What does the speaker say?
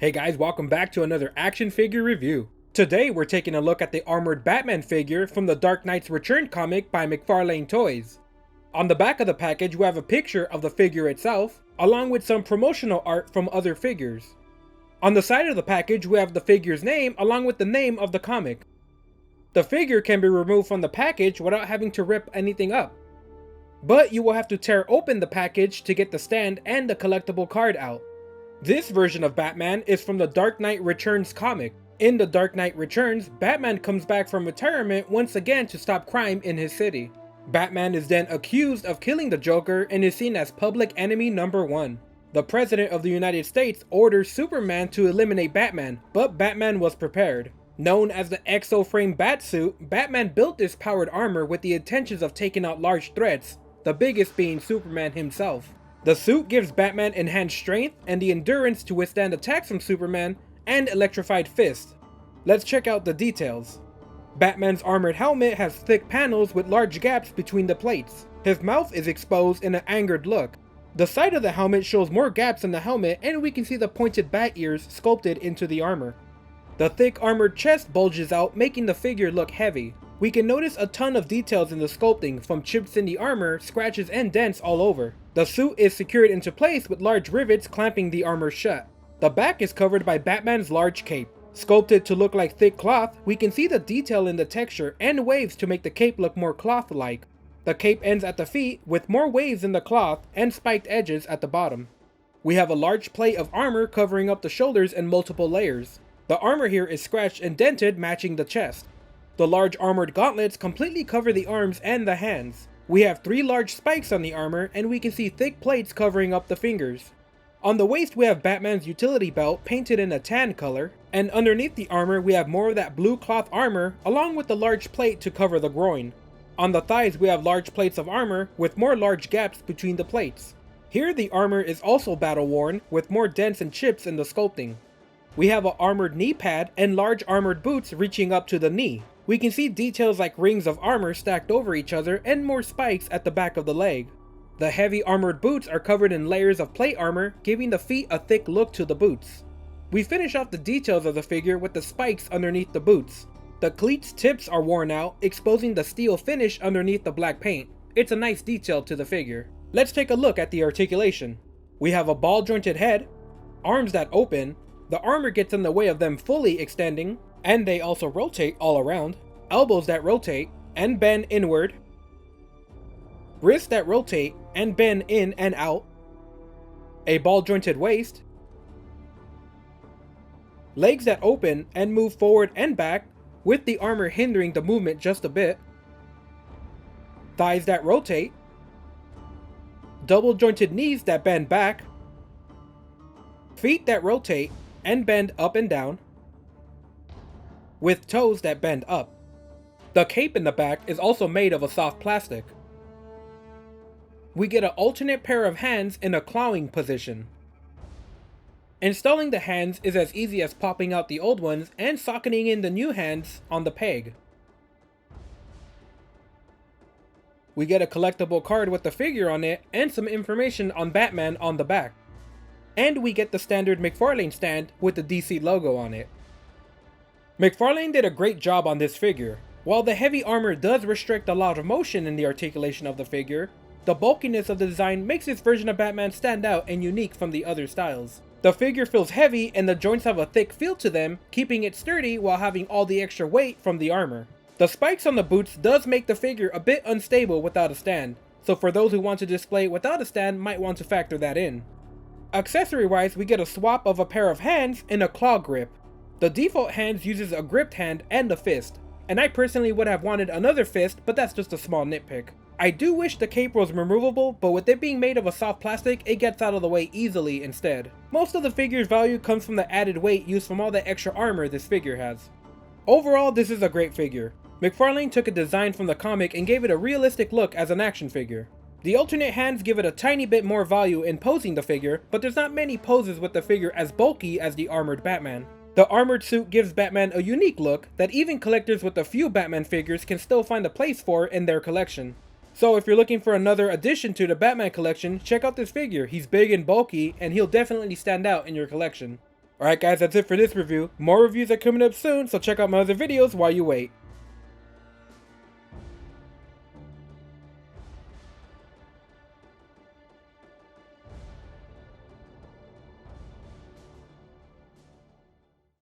Hey guys, welcome back to another action figure review. Today we're taking a look at the armored Batman figure from the Dark Knight's Return comic by McFarlane Toys. On the back of the package we have a picture of the figure itself, along with some promotional art from other figures. On the side of the package we have the figure's name along with the name of the comic. The figure can be removed from the package without having to rip anything up, but you will have to tear open the package to get the stand and the collectible card out. This version of Batman is from the Dark Knight Returns comic. In the Dark Knight Returns, Batman comes back from retirement once again to stop crime in his city. Batman is then accused of killing the Joker and is seen as public enemy number 1. The President of the United States orders Superman to eliminate Batman, but Batman was prepared. Known as the Exo-Frame Batsuit, Batman built this powered armor with the intentions of taking out large threats, the biggest being Superman himself. The suit gives Batman enhanced strength and the endurance to withstand attacks from Superman and electrified fists. Let's check out the details. Batman's armored helmet has thick panels with large gaps between the plates. His mouth is exposed in an angered look. The side of the helmet shows more gaps in the helmet and we can see the pointed bat ears sculpted into the armor. The thick armored chest bulges out, making the figure look heavy. We can notice a ton of details in the sculpting, from chips in the armor, scratches and dents all over. The suit is secured into place with large rivets clamping the armor shut. The back is covered by Batman's large cape. Sculpted to look like thick cloth, we can see the detail in the texture and waves to make the cape look more cloth-like. The cape ends at the feet with more waves in the cloth and spiked edges at the bottom. We have a large plate of armor covering up the shoulders in multiple layers. The armor here is scratched and dented, matching the chest. The large armored gauntlets completely cover the arms and the hands. We have 3 large spikes on the armor and we can see thick plates covering up the fingers. On the waist we have Batman's utility belt painted in a tan color, and underneath the armor we have more of that blue cloth armor along with the large plate to cover the groin. On the thighs we have large plates of armor with more large gaps between the plates. Here the armor is also battle worn with more dents and chips in the sculpting. We have an armored knee pad and large armored boots reaching up to the knee. We can see details like rings of armor stacked over each other and more spikes at the back of the leg. The heavy armored boots are covered in layers of plate armor, giving the feet a thick look to the boots. We finish off the details of the figure with the spikes underneath the boots. The cleats tips are worn out, exposing the steel finish underneath the black paint. It's a nice detail to the figure. Let's take a look at the articulation. We have a ball jointed head, arms that open, the armor gets in the way of them fully extending, and they also rotate all around, elbows that rotate and bend inward, wrists that rotate and bend in and out, a ball jointed waist, legs that open and move forward and back with the armor hindering the movement just a bit, thighs that rotate, double jointed knees that bend back, feet that rotate and bend up and down, with toes that bend up. The cape in the back is also made of a soft plastic. We get an alternate pair of hands in a clawing position. Installing the hands is as easy as popping out the old ones and socketing in the new hands on the peg. We get a collectible card with the figure on it and some information on Batman on the back. And we get the standard McFarlane stand with the DC logo on it. McFarlane did a great job on this figure. While the heavy armor does restrict a lot of motion in the articulation of the figure, the bulkiness of the design makes this version of Batman stand out and unique from the other styles. The figure feels heavy and the joints have a thick feel to them, keeping it sturdy while having all the extra weight from the armor. The spikes on the boots does make the figure a bit unstable without a stand, so for those who want to display it without a stand might want to factor that in. Accessory wise, we get a swap of a pair of hands and a claw grip. The default hands uses a gripped hand and a fist, and I personally would have wanted another fist, but that's just a small nitpick. I do wish the cape was removable, but with it being made of a soft plastic, it gets out of the way easily instead. Most of the figure's value comes from the added weight used from all the extra armor this figure has. Overall, this is a great figure. McFarlane took a design from the comic and gave it a realistic look as an action figure. The alternate hands give it a tiny bit more value in posing the figure, but there's not many poses with the figure as bulky as the armored Batman. The armored suit gives Batman a unique look that even collectors with a few Batman figures can still find a place for in their collection. So if you're looking for another addition to the Batman collection, check out this figure. He's big and bulky, and he'll definitely stand out in your collection. Alright guys, that's it for this review. More reviews are coming up soon, so check out my other videos while you wait.